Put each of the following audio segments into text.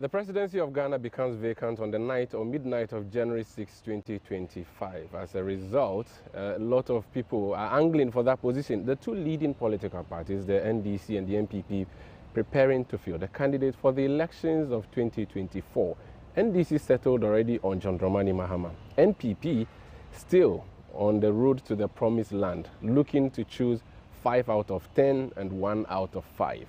The presidency of Ghana becomes vacant on the night or midnight of January 6, 2025. As a result, a lot of people are angling for that position. The two leading political parties, the NDC and the NPP, preparing to field the candidate for the elections of 2024. NDC settled already on John Dramani Mahama. NPP still on the road to the promised land, looking to choose 5 out of 10 and 1 out of 5.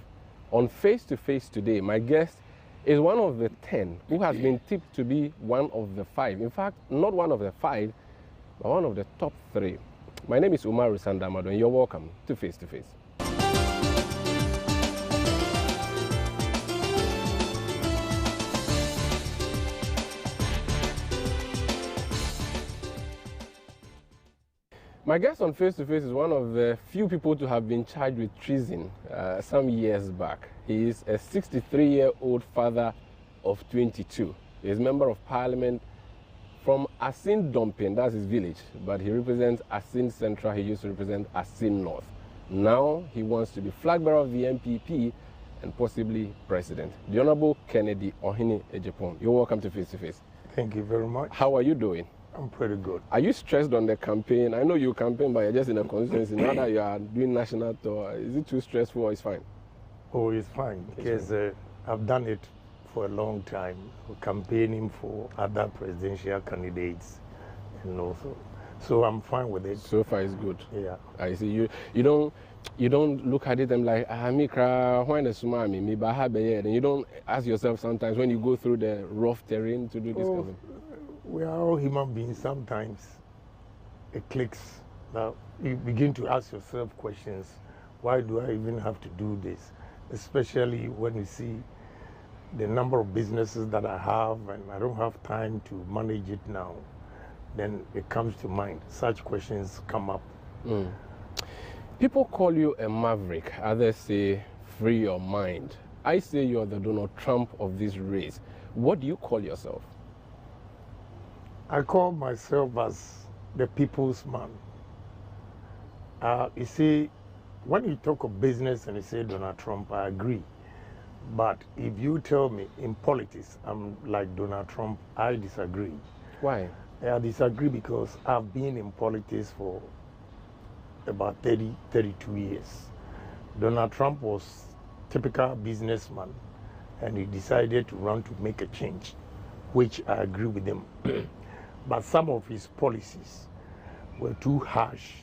On Face to Face today, my guest is one of the 10 who has been tipped to be one of the 5. In fact, not one of the 5, but one of the top 3. My name is Umaru Sandamado, and you're welcome to Face to Face. My guest on Face to Face is one of the few people to have been charged with treason some years back. He is a 63-year-old father of 22. He is member of parliament from Asin Dompin, that's his village, but he represents Asin Central. He used to represent Asin North. Now he wants to be flag bearer of the NPP and possibly president. The Honorable Kennedy Ohene Agyapong. You're welcome to Face to Face. Thank you very much. How are you doing? I'm pretty good. Are you stressed on the campaign? I know you campaign, but you're just in a constituency. Now that you are doing national tour, is it too stressful or it's fine? Oh, it's fine, because I've done it for a long time, campaigning for other presidential candidates, and also, so I'm fine with it. So far, it's good. Yeah. I see. You don't look at it and like, me cry, why the sumami, me bahabe, and you don't ask yourself sometimes when you go through the rough terrain to do this kind of. We are all human beings. Sometimes it clicks. Now you begin to ask yourself questions. Why do I even have to do this? Especially when you see the number of businesses that I have and I don't have time to manage it now. Then it comes to mind. Such questions come up. People call you a maverick. Others say free your mind. I say you're the Donald Trump of this race. What do you call yourself? I call myself as the people's man. You see, when you talk of business and you say Donald Trump, I agree. But if you tell me in politics I'm like Donald Trump, I disagree. Why? I disagree because I've been in politics for about 32 years. Donald Trump was a typical businessman, and he decided to run to make a change, which I agree with him. But some of his policies were too harsh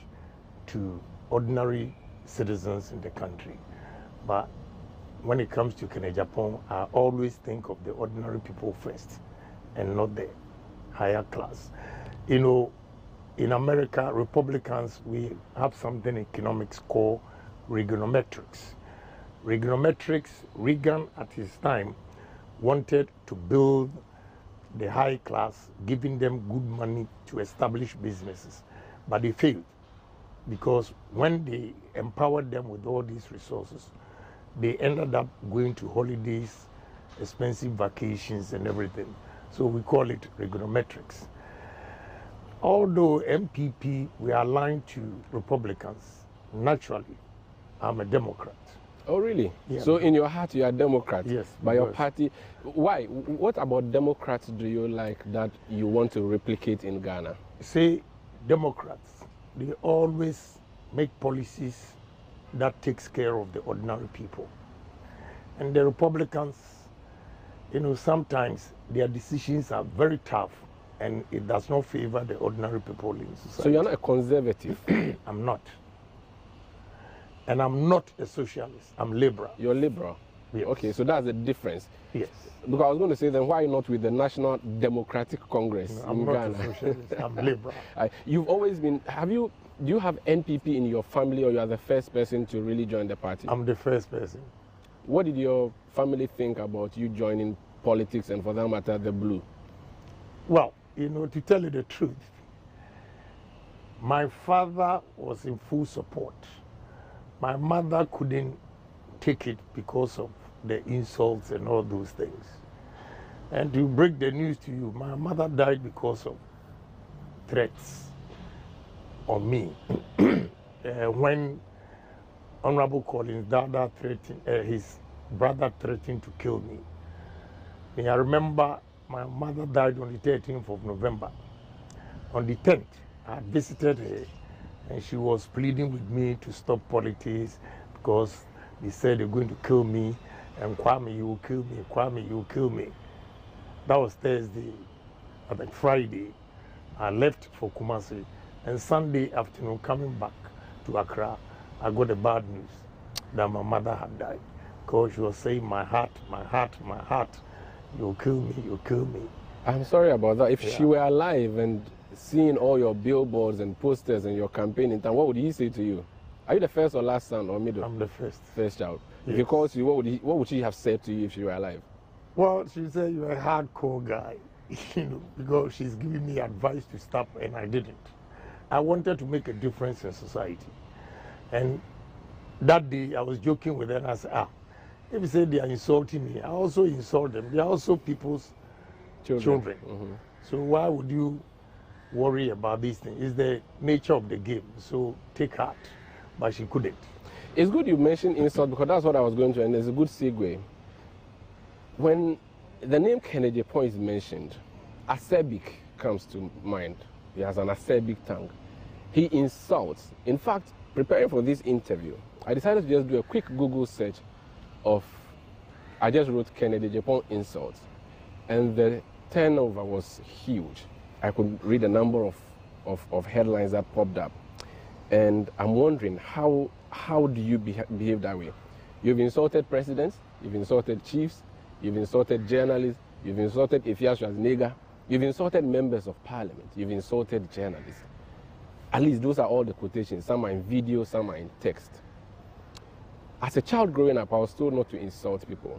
to ordinary citizens in the country. But when it comes to Ohene Agyapong, I always think of the ordinary people first and not the higher class. You know, in America, Republicans, we have something in economics called Reaganomics. Reaganomics, Reagan at his time wanted to build the high class, giving them good money to establish businesses. But they failed because when they empowered them with all these resources, they ended up going to holidays, expensive vacations and everything. So we call it Reaganomics. Although MPP, we are aligned to Republicans, naturally, I'm a Democrat. Oh, really? Yeah. So in your heart, you are Democrat? Yes. By your party. Why? What about Democrats do you like that you want to replicate in Ghana? See, Democrats, they always make policies that takes care of the ordinary people. And the Republicans, you know, sometimes their decisions are very tough and it does not favor the ordinary people in society. So you're not a conservative? I'm not. And I'm not a socialist. I'm liberal. You're liberal? Yes. Okay, so that's the difference. Yes. Because I was going to say, then why not with the National Democratic Congress I'm in not Ghana? a socialist. I'm liberal. You've always been, do you have NPP in your family, or you are the first person to really join the party? I'm the first person. What did your family think about you joining politics and, for that matter, the blue? Well, you know, to tell you the truth, my father was in full support. My mother couldn't take it because of the insults and all those things. And to break the news to you, my mother died because of threats on me. When Honorable Collins Dada threatened, his brother threatened to kill me. I remember my mother died on the 13th of November. On the 10th, I visited her, and she was pleading with me to stop politics because they said they're going to kill me, and Kwame, you will kill me, Kwame, you will kill me. That was Thursday. I think Friday, I left for Kumasi, and Sunday afternoon, coming back to Accra, I got the bad news that my mother had died. Because she was saying, my heart, my heart, my heart, you'll kill me, you'll kill me. I'm sorry about that. If she were alive and seeing all your billboards and posters and your campaign in town, what would he say to you? Are you the first or last son or middle? I'm the first. First child. Yes. If he calls you, what would she have said to you if she were alive? Well, she said, you're a hardcore guy, because she's giving me advice to stop, and I didn't. I wanted to make a difference in society. And that day, I was joking with her, and I said, if you say they are insulting me, I also insult them. They are also people's children. Mm-hmm. So why would you worry about these things? It's the nature of the game. So take heart. But she couldn't. It's good you mentioned insult, because that's what I was going to, and it's a good segue. When the name Ohene Agyapong is mentioned, acerbic comes to mind. He has an acerbic tongue. He insults. In fact, preparing for this interview, I decided to just do a quick Google search I just wrote Ohene Agyapong insults, and the turnover was huge. I could read a number of headlines that popped up, and I'm wondering how do you behave that way? You've insulted presidents, you've insulted chiefs, you've insulted journalists, you've insulted Efiasu as nigger, you've insulted members of parliament, you've insulted journalists. At least those are all the quotations. Some are in video, some are in text. As a child growing up, I was told not to insult people.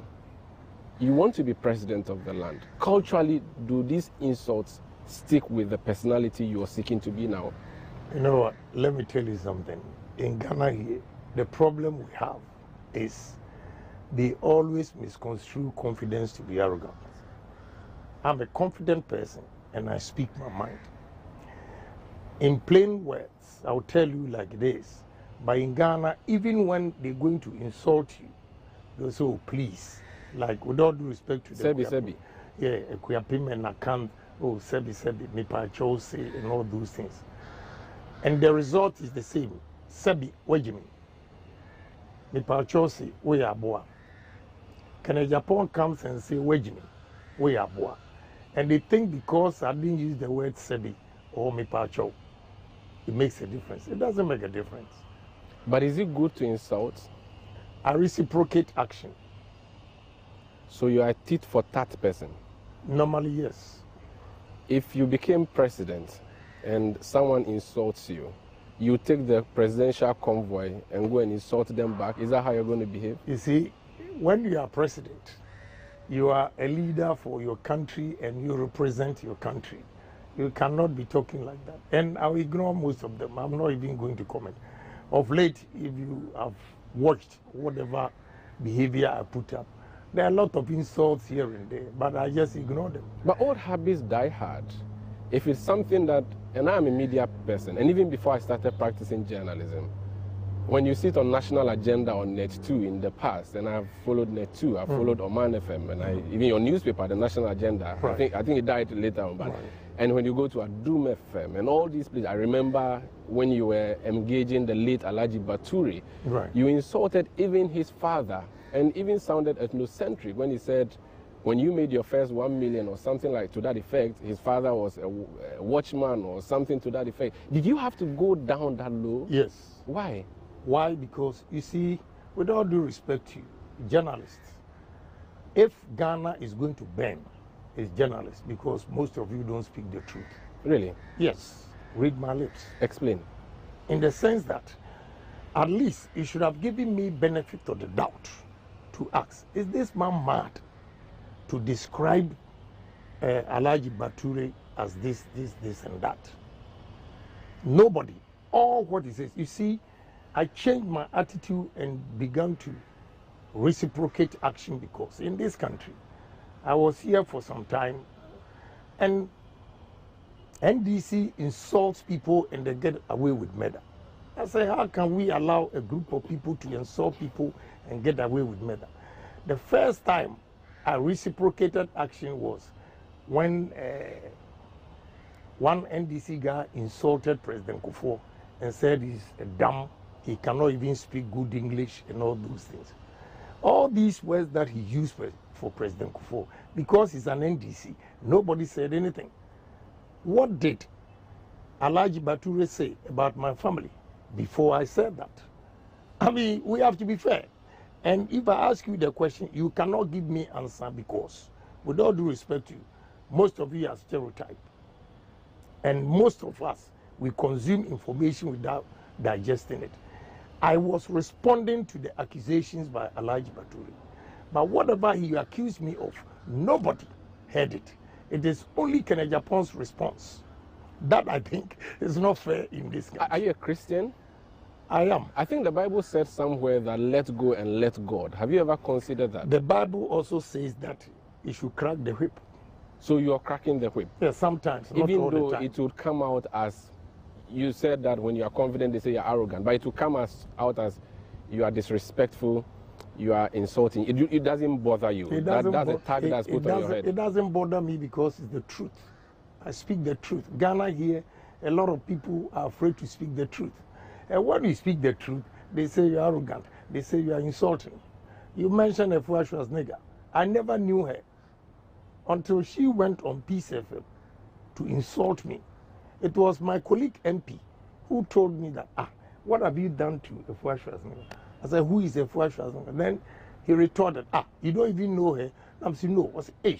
You want to be president of the land. Culturally, do these insults stick with the personality you are seeking to be now? You know what? Let me tell you something. In Ghana here, the problem we have is they always misconstrue confidence to be arrogant. I'm a confident person, and I speak my mind. In plain words, I'll tell you like this. But in Ghana, even when they're going to insult you, they'll say, oh, please. Like, with all due respect to the Sebi. Yeah, Kuyapim and Akan, oh, Sebi, Mipa Chose, and all those things. And the result is the same. Sebi, Wejimi. Mipa Chose, we are boa. Ohene Agyapong comes and say, Wejimi, we are boa. And they think because I didn't use the word Sebi or Mipa Cho, it makes a difference. It doesn't make a difference. But is it good to insult? I reciprocate action. So you are a tit for tat person? Normally, yes. If you became president and someone insults you, you take the presidential convoy and go and insult them back. Is that how you're going to behave? You see, when you are president, you are a leader for your country and you represent your country. You cannot be talking like that. And I'll ignore most of them. I'm not even going to comment. Of late, if you have watched whatever behavior I put up, there are a lot of insults here and there, but I just ignore them. But old habits die hard. If it's something that, and I'm a media person, and even before I started practicing journalism, when you sit on national agenda on Net2 in the past, and I've followed Net2, I've followed Oman FM, and even your newspaper, the national agenda, Right. I think it died later on. But, and when you go to Adum FM and all these places, I remember when you were engaging the late Alhaji Baturi, Right. you insulted even his father, and even sounded ethnocentric when he said, when you made your first 1 million or something like to that effect, his father was a watchman or something to that effect. Did you have to go down that low? Yes. Why? Why? Because, you see, with all due respect to you, journalists, if Ghana is going to burn, it's journalists, because most of you don't speak the truth. Really? Yes. Read my lips. Explain. In the sense that, at least, you should have given me benefit of the doubt to ask, is this man mad to describe Alhaji Baturi as this, and that? Nobody. All what he says. You see, I changed my attitude and began to reciprocate action, because in this country, I was here for some time, and NDC insults people and they get away with murder. I say, how can we allow a group of people to insult people and get away with murder? The first time a reciprocated action was when one NDC guy insulted President Kufuor and said he's a dumb, he cannot even speak good English and all those things. All these words that he used for President Kufuor, because he's an NDC, nobody said anything. What did Alhaji Bature say about my family before I said that? I mean, we have to be fair. And if I ask you the question, you cannot give me answer because, with all due respect to you, most of you are stereotyped. And most of us, we consume information without digesting it. I was responding to the accusations by Alhaji Bature. But whatever he accused me of, nobody heard it. It is only Ohene Agyapong's response. That, I think, is not fair in this country. Are you a Christian? I am. I think the Bible said somewhere that let go and let God. Have you ever considered that? The Bible also says that you should crack the whip. So you are cracking the whip? Yeah, sometimes, not Even all though the time. it would come out as, you said that when you are confident, they say you're arrogant, but it will come out as you are disrespectful, you are insulting. It doesn't bother you. That's a tag that's put on your head. It doesn't bother me because it's the truth. I speak the truth. Ghana here, a lot of people are afraid to speak the truth. And when you speak the truth, they say you're arrogant. They say you are insulting. You mentioned a Schwarzenegger. I never knew her until she went on Peace FM to insult me. It was my colleague MP who told me that, what have you done to a Schwarzenegger? I said, who is a Schwarzenegger? Then he retorted, you don't even know her. I'm saying, no. I said,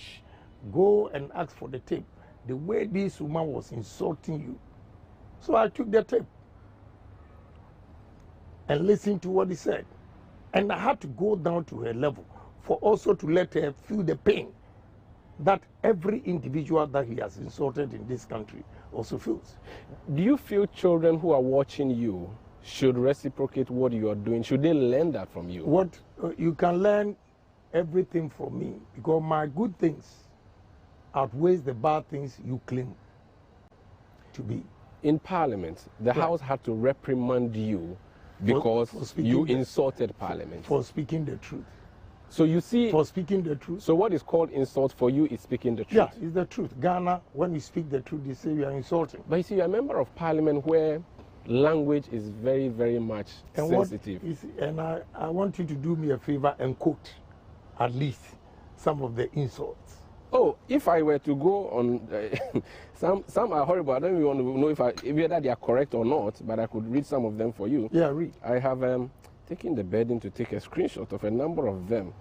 go and ask for the tape. The way this woman was insulting you. So I took the tape and listened to what he said. And I had to go down to her level for also to let her feel the pain that every individual that he has insulted in this country also feels. Do you feel children who are watching you should reciprocate what you are doing? Should they learn that from you? What you can learn everything from me, because my good things outweighs the bad things you claim to be. In Parliament, the House had to reprimand you because you insulted Parliament. For speaking the truth. So you see... For speaking the truth. So what is called insult for you is speaking the truth? Yeah, it's the truth. Ghana, when you speak the truth, they say you are insulting. But you see, you're a member of Parliament where language is very, very much sensitive. And I want you to do me a favor and quote at least some of the insults. Oh, if I were to go on, some are horrible. I don't even want to know if whether they are correct or not, but I could read some of them for you. Yeah, read. I have taken the burden to take a screenshot of a number of them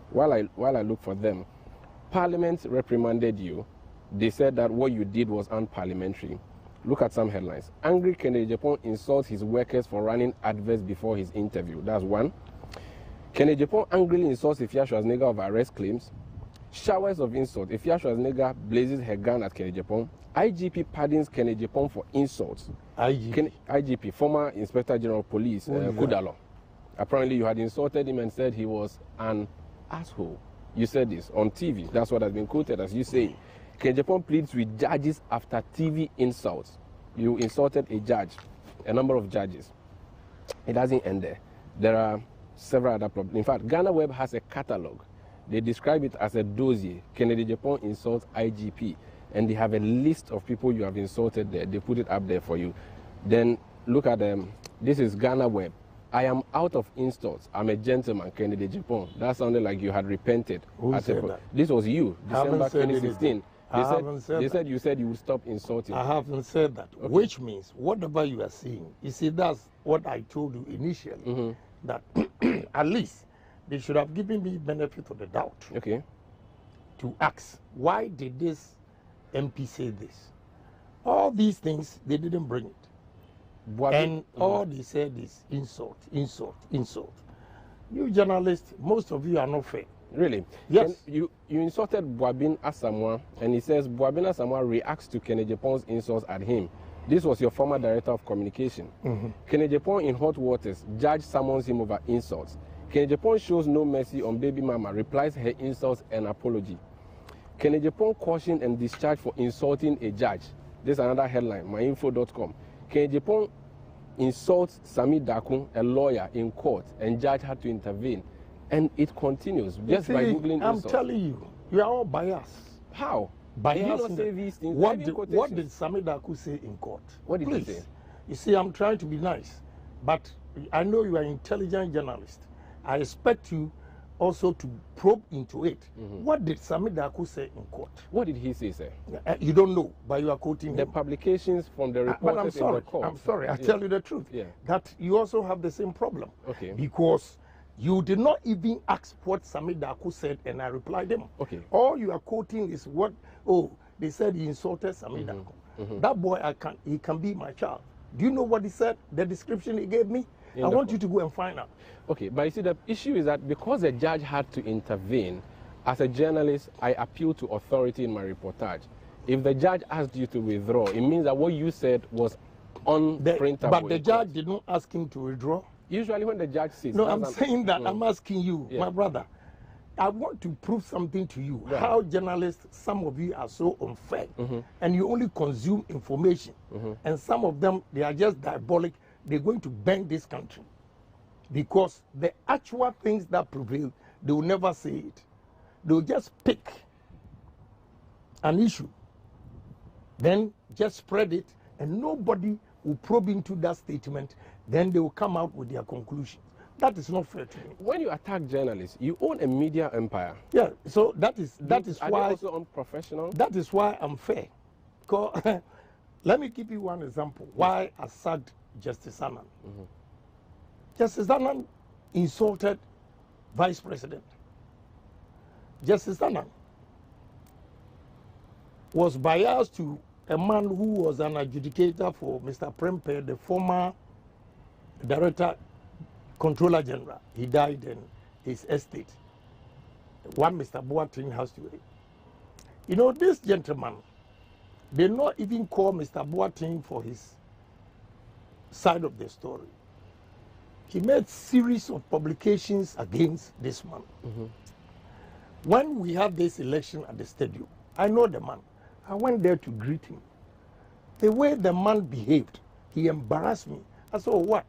while I look for them. Parliament reprimanded you. They said that what you did was unparliamentary. Look at some headlines. Angry Ohene Agyapong insults his workers for running adverts before his interview. That's one. Ohene Agyapong angrily insults Ifya Schwarzenegger of arrest claims. Showers of insult. Ifya Schwarzenegger blazes her gun at Ohene Agyapong. IGP pardons Ohene Agyapong for insults. IGP, former Inspector General of Police, Kudalo. Apparently you had insulted him and said he was an asshole. You said this on TV. That's what has been quoted as you saying. Ohene Agyapong pleads with judges after TV insults. You insulted a judge, a number of judges. It doesn't end there. There are several other problems. In fact, Ghana Web has a catalog. They describe it as a dossier. Ohene Agyapong insults IGP. And they have a list of people you have insulted there. They put it up there for you. Then look at them. This is Ghana Web. I am out of insults. I'm a gentleman, Ohene Agyapong. That sounded like you had repented. Who said that? This was you, December 2016. They said you said you would stop insulting. I haven't said that, okay. Which means whatever you are saying, you see, that's what I told you initially, that at least they should have given me benefit of the doubt. Okay. To ask, why did this MP say this? All these things, they didn't bring it. And all they said is insult, insult, insult. You journalists, most of you are not fair. Really? Yes. You insulted Boabin Asamoah, and he says Boabin Asamoah reacts to Ohene Agyapong's insults at him. This was your former director of communication. Ohene Agyapong in hot waters, judge summons him over insults. Ohene Agyapong shows no mercy on baby mama, replies her insults and apology. Ohene Agyapong cautioned and discharged for insulting a judge. This is another headline, myinfo.com. Ohene Agyapong insults Sami Dakun, a lawyer, in court, and judge had to intervene. And it continues just by Googling I'm insult. telling you, you are all biased. How? Biased. Did you not say these things? What did Sami Daku say in court? What did Please. he say? You see, I'm trying to be nice, but I know you are an intelligent journalist. I expect you also to probe into it. What did Sami Daku say in court? What did he say, sir? You don't know, but you are quoting the him. publications from the reporters but I'm sorry, in the court. I'm sorry, I tell you the truth. Yeah. That you also have the same problem. Okay. Because you did not even ask what Sami Daku said, and I replied them. Okay. All you are quoting is what, they said he insulted Sami Daku. That boy, he can be my child. Do you know what he said? The description he gave me? I want you to go and find out. Okay, but you see, the issue is that because the judge had to intervene, as a journalist, I appeal to authority in my reportage. If the judge asked you to withdraw, it means that what you said was unprintable. But the judge did not ask him to withdraw. Usually when the judge says... No, I'm saying that. I'm asking you, my brother. I want to prove something to you. Right. How journalists, some of you are so unfair, and you only consume information. And some of them, they are just diabolic. They're going to bend this country. Because the actual things that prevail, they will never say it. They will just pick an issue, then just spread it, and nobody will probe into that statement. Then they will come out with their conclusions. That is not fair to me. When you attack journalists, you own a media empire. Yeah, so that is are why... Are also unprofessional? That is why I'm fair. Let me give you one example. Why I sacked Justice Annan. Justice Annan insulted Vice President. Justice Annan was biased to a man who was an adjudicator for Mr. Prempeh, the former Director Controller General. He died in his estate. One Mr. Boateng has to wait. You know, this gentleman, they not even call Mr. Boateng for his side of the story. He made series of publications against this man. When we had this election at the stadium, I know the man. I went there to greet him. The way the man behaved, he embarrassed me. I said, what?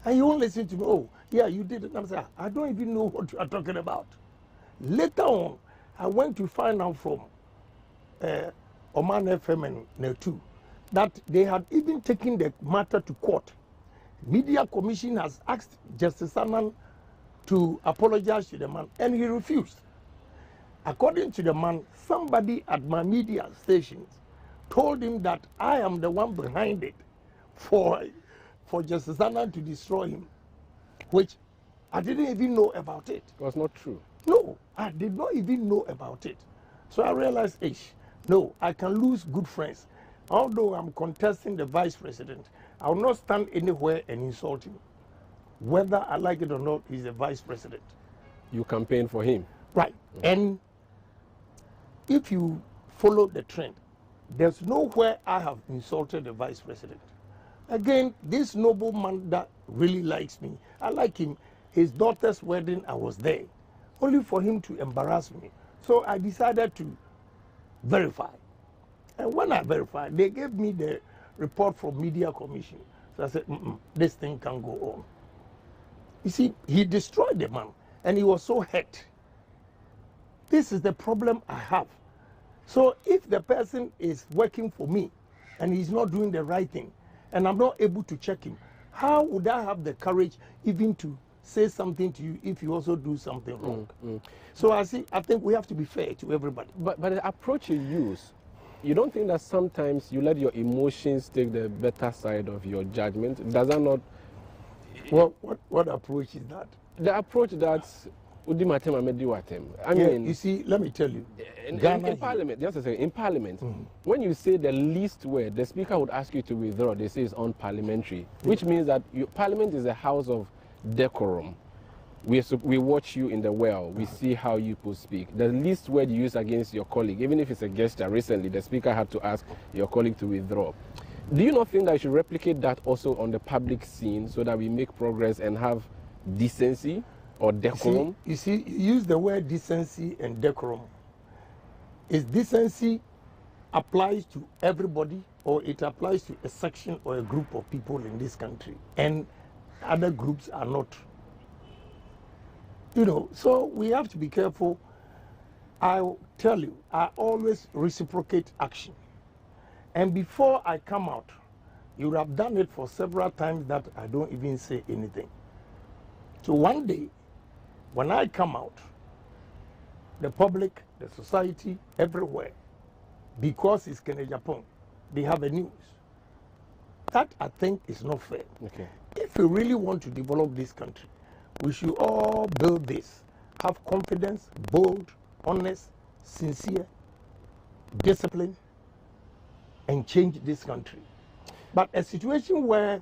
And he won't listen to me. Oh, yeah, you did it. And I said, I don't even know what you are talking about. Later on, I went to find out from Oman FM and Netu that they had even taken the matter to court. Media Commission has asked Justice Annan to apologize to the man, and he refused. According to the man, somebody at my media stations told him that I am the one behind it for Justice Annan to destroy him, which I didn't even know about it. It was not true. No, I did not even know about it. So I realized, no, I can lose good friends. Although I'm contesting the vice president, I will not stand anywhere and insult him. Whether I like it or not, he's the vice president. You campaign for him. Right. And if you follow the trend, there's nowhere I have insulted the vice president. Again, this nobleman that really likes me, I like him. His daughter's wedding, I was there, only for him to embarrass me. So I decided to verify. And when I verified, they gave me the report from Media Commission. So I said, this thing can go on. You see, he destroyed the man, and he was so hurt. This is the problem I have. So if the person is working for me, and he's not doing the right thing, and I'm not able to check him, how would I have the courage even to say something to you if you also do something wrong? So I think we have to be fair to everybody. But the approach you use, you don't think that sometimes you let your emotions take the better side of your judgment? Does that not... Well, what approach is that? The approach that's... I mean, you see, let me tell you. In Parliament, just to say, in Parliament, when you say the least word, the Speaker would ask you to withdraw. They say it's unparliamentary, which means that Parliament is a house of decorum. We watch you in the well. We see how you people speak. The least word you use against your colleague, even if it's a gesture, recently the Speaker had to ask your colleague to withdraw. Do you not think that you should replicate that also on the public scene so that we make progress and have decency or decorum? You see, you use the word decency and decorum. Is decency applies to everybody, or it applies to a section or a group of people in this country, and other groups are not? You know, so we have to be careful. I'll tell you, I always reciprocate action. And before I come out, you would have done it for several times that I don't even say anything. So one day, when I come out, the public, the society, everywhere, because it's Ohene Agyapong, they have a news. That I think is not fair. Okay. If we really want to develop this country, we should all build this. Have confidence, bold, honest, sincere, discipline, and change this country. But a situation where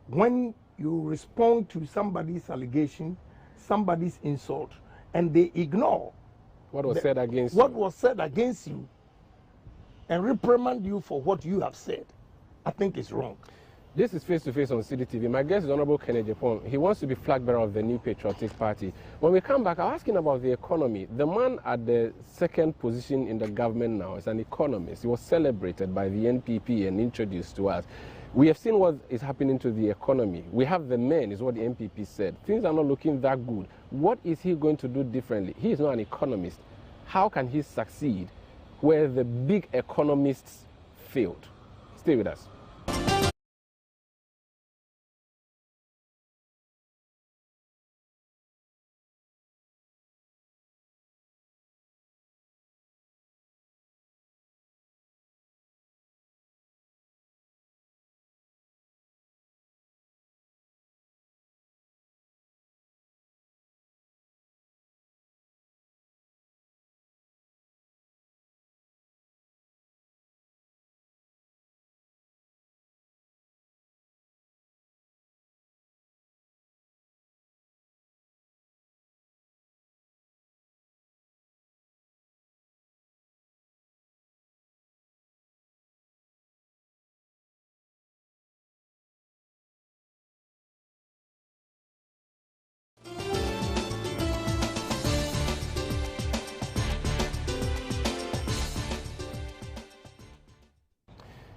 when you respond to somebody's allegation, somebody's insult, and they ignore what was said against you and reprimand you for what you have said, I think it's wrong. This is Face to Face on Citi TV. My guest is Honorable Ohene Agyapong. He wants to be flag bearer of the New Patriotic Party. When we come back, I'll ask him about the economy. The man at the second position in the government now is an economist. He was celebrated by the NPP and introduced to us. We have seen what is happening to the economy. We have the men, is what the NPP said. Things are not looking that good. What is he going to do differently? He is not an economist. How can he succeed where the big economists failed? Stay with us.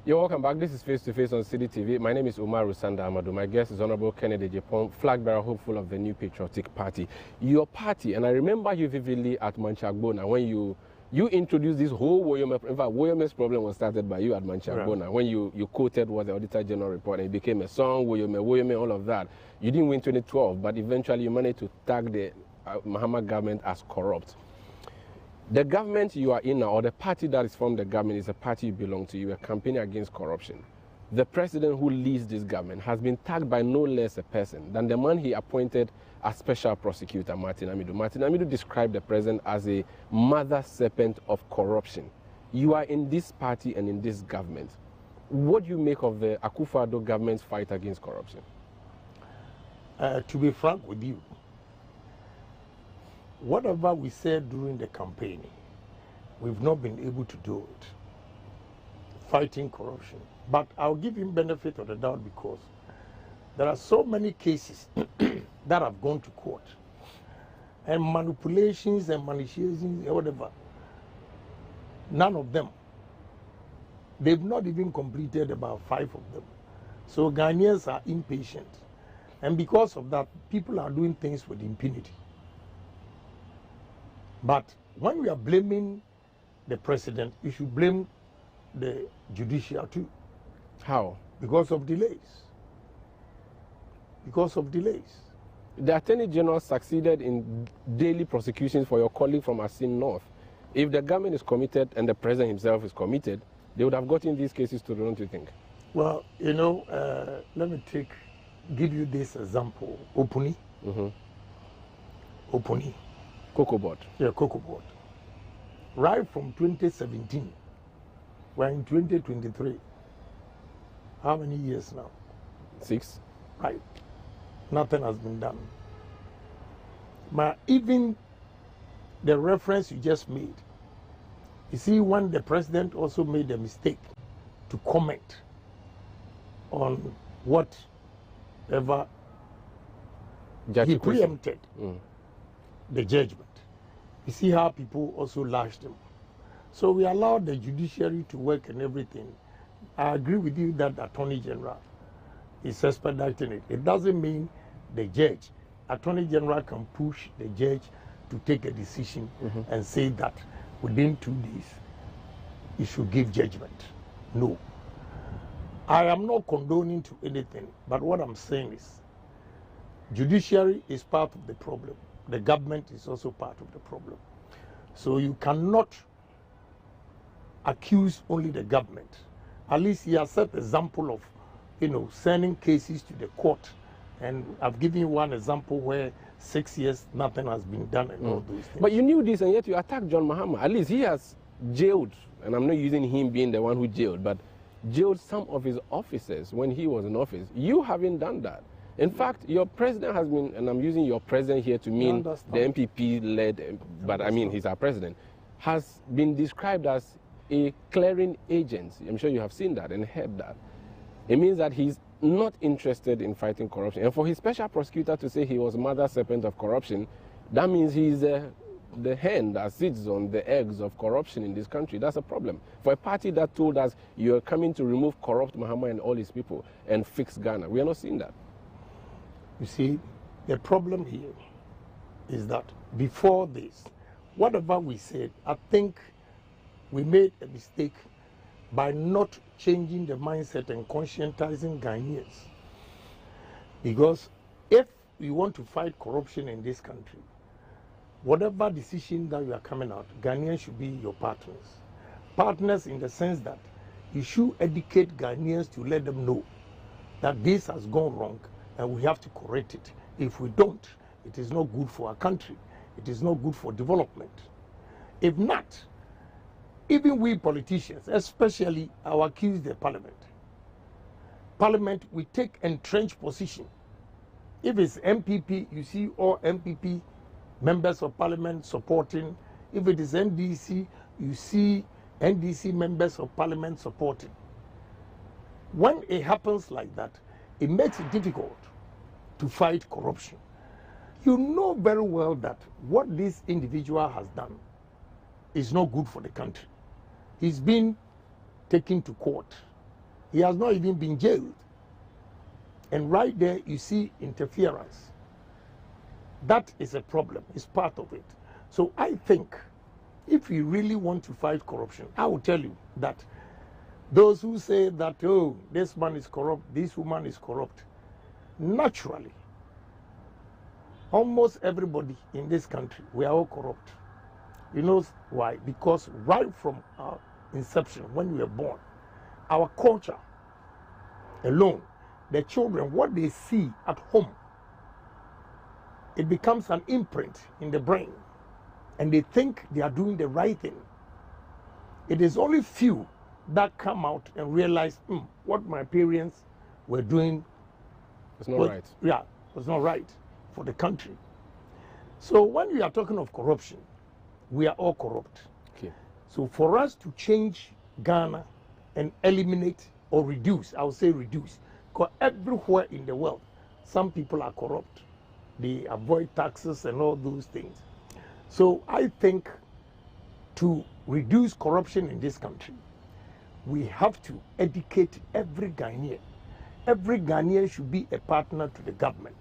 You're welcome back. This is Face to Face on Citi TV. My name is Umar Rusanda Amadou. My guest is Honorable Ohene Agyapong, flag bearer hopeful of the New Patriotic Party. Your party, and I remember you vividly at Manchagbona when you introduced this whole Woyome. In fact, Woyome's problem was started by you at Manchagbona, right, when you quoted what the Auditor General report, and it became a song, Woyome, all of that. You didn't win 2012, but eventually you managed to tag the Mahama government as corrupt. The government you are in now, or the party that is from the government, is a party you belong to. You are campaigning against corruption. The president who leads this government has been tagged by no less a person than the man he appointed as special prosecutor, Martin Amidu. Martin Amidu described the president as a mother serpent of corruption. You are in this party and in this government. What do you make of the Akufo-Addo government's fight against corruption? To be frank with you, whatever we said during the campaign, we've not been able to do it, fighting corruption. But I'll give him benefit of the doubt because there are so many cases that have gone to court and manipulations and manipulations, whatever. None of them. They've not even completed about 5 of them. So Ghanaians are impatient. And because of that, people are doing things with impunity. But when we are blaming the president, you should blame the judiciary too. How? Because of delays. Because of delays. The Attorney General succeeded in daily prosecutions for your colleague from Asin North. If the government is committed and the president himself is committed, they would have gotten these cases to, don't you think? Well, you know, let me give you this example. Opuni. Opuni. Cocoa board. Yeah, cocoa board. Right from 2017, we're in 2023. How many years now? 6. Right. Nothing has been done. But even the reference you just made, you see, when the president also made a mistake to comment on whatever he preempted the judgment. You see how people also lashed him. So we allowed the judiciary to work and everything. I agree with you that the Attorney General is expediting it. It doesn't mean the judge Attorney General can push the judge to take a decision and say that within 2 days he should give judgment. No. I am not condoning to anything, but what I'm saying is judiciary is part of the problem. The government is also part of the problem. So you cannot accuse only the government. At least he has set example of, sending cases to the court. And I've given you one example where 6 years nothing has been done and all those things. But you knew this and yet you attacked John Mahama. At least he has jailed, and I'm not using him being the one who jailed, but jailed some of his officers when he was in office. You haven't done that. In fact, your president has been, and I'm using your president here to mean the MPP-led, but I mean he's our president, has been described as a clearing agent. I'm sure you have seen that and heard that. It means that he's not interested in fighting corruption. And for his special prosecutor to say he was mother serpent of corruption, that means he's the hen that sits on the eggs of corruption in this country. That's a problem. For a party that told us you're coming to remove corrupt Mahama and all his people and fix Ghana, we are not seeing that. You see, the problem here is that before this, whatever we said, I think we made a mistake by not changing the mindset and conscientizing Ghanaians. Because if we want to fight corruption in this country, whatever decision that you are coming out, Ghanaians should be your partners. Partners in the sense that you should educate Ghanaians to let them know that this has gone wrong and we have to correct it. If we don't, it is not good for our country. It is not good for development. If not, even we politicians, especially our accused the parliament, we take entrenched position. If it's MPP, you see all MPP members of parliament supporting. If it is NDC, you see NDC members of parliament supporting. When it happens like that, it makes it difficult to fight corruption. You know very well that what this individual has done is not good for the country. He's been taken to court. He has not even been jailed. And right there you see interference. That is a problem. It's part of it. So I think if we really want to fight corruption, I will tell you that those who say that, oh, this man is corrupt, this woman is corrupt, naturally, almost everybody in this country, we are all corrupt. You know why? Because right from our inception, when we were born, our culture alone, the children, what they see at home, it becomes an imprint in the brain, and they think they are doing the right thing. It is only few that come out and realize, what my parents were doing it's not right. Yeah, was not right for the country. So when we are talking of corruption, we are all corrupt. Okay. So for us to change Ghana and eliminate or reduce, I would say reduce, because everywhere in the world, some people are corrupt. They avoid taxes and all those things. So I think to reduce corruption in this country, we have to educate every Ghanaian. Every Ghanaian should be a partner to the government,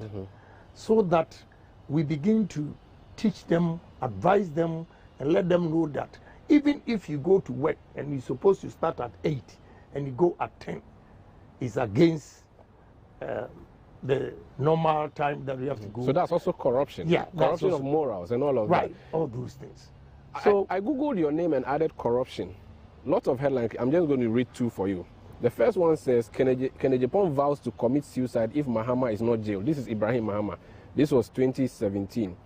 so that we begin to teach them, advise them, and let them know that even if you go to work and you're supposed to start at 8 and you go at 10, it's against the normal time that we have to go. So that's also corruption. Yeah. Corruption of morals and all of that. Right, all those things. So I Googled your name and added corruption. Lots of headlines. I'm just going to read two for you. The first one says, Ohene Agyapong vows to commit suicide if Mahama is not jailed. This is Ibrahim Mahama. This was 2017.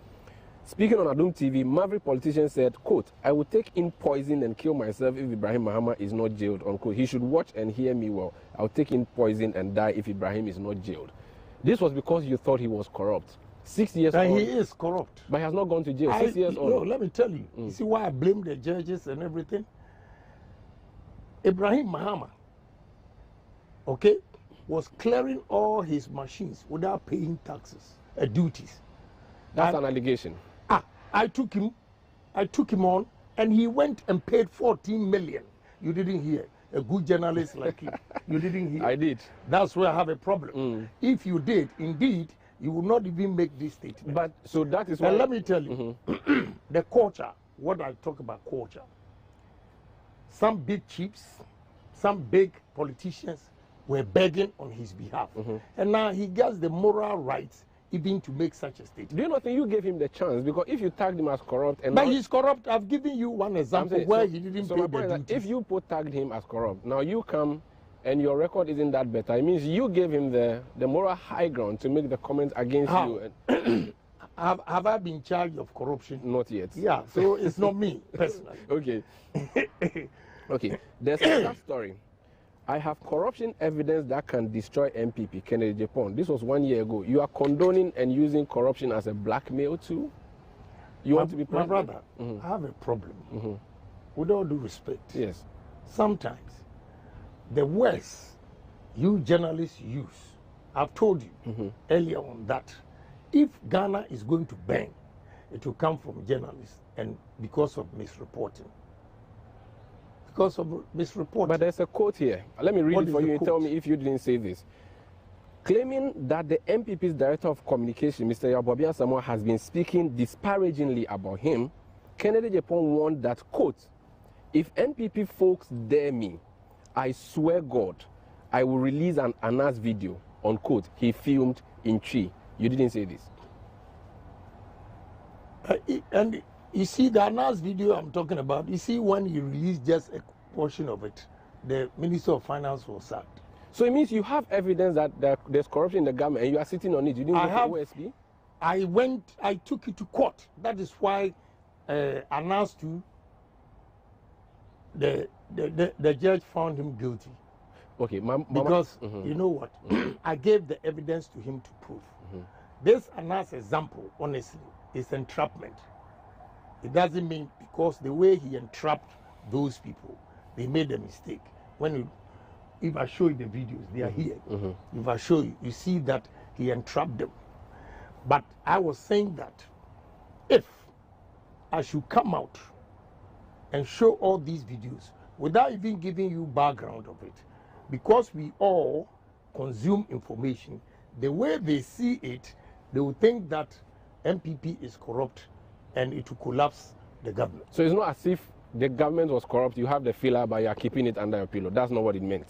Speaking on Adum TV, Maverick politician said, quote, I will take in poison and kill myself if Ibrahim Mahama is not jailed, unquote. He should watch and hear me well. I'll take in poison and die if Ibrahim is not jailed. This was because you thought he was corrupt. 6 years on. He is corrupt. But he has not gone to jail. 6 years on. No, let me tell you. You see why I blame the judges and everything? Ibrahim Mahama, okay, was clearing all his machines without paying taxes, duties. That's an allegation. I took him on, and he went and paid 14 million. You didn't hear. A good journalist like you didn't hear. I did. That's where I have a problem. If you did, indeed, he would not even make this statement. But so that is why. And let me tell you, the culture, what I talk about culture, some big chiefs, some big politicians were begging on his behalf. And now he gets the moral rights even to make such a statement. Do you not think you gave him the chance? Because if you tagged him as corrupt, and but he's corrupt. I've given you one example where he didn't pay the duties. If you tagged him as corrupt, now you come and your record isn't that better. It means you gave him the moral high ground to make the comments against you. And have I been charged of corruption? Not yet. Yeah, so it's not me personally. Okay. Okay. There's another story. I have corruption evidence that can destroy MPP, Ohene Agyapong. This was 1 year ago. You are condoning and using corruption as a blackmail too? You want to be president? My brother, I have a problem. With all due respect. Yes. Sometimes, the words you journalists use, I've told you earlier on that if Ghana is going to burn, it will come from journalists and because of misreporting. Because of misreporting. But there's a quote here. Let me read it for you and tell me if you didn't say this. Claiming that the MPP's Director of Communication, Mr. Yabobian Samoa, has been speaking disparagingly about him, Ohene Agyapong warned that, quote, if NPP folks dare me, I swear God, I will release an Anas video, unquote, he filmed in Chi. You didn't say this. And you see the Anas video I'm talking about, you see when he released just a portion of it, the Minister of Finance was sacked. So it means you have evidence that there's corruption in the government and you are sitting on it. You didn't go to OSP? I took it to court. That is why Anas too, the judge found him guilty. Okay, because you know what? I gave the evidence to him to prove. This Anas example, honestly, is entrapment. It doesn't mean because the way he entrapped those people, they made a mistake. If I show you the videos, they are here. If I show you, you see that he entrapped them. But I was saying that if I should come out and show all these videos without even giving you background of it, because we all consume information, the way they see it, they will think that MPP is corrupt and it will collapse the government. So it's not as if the government was corrupt, you have the filler, but you are keeping it under your pillow. That's not what it meant.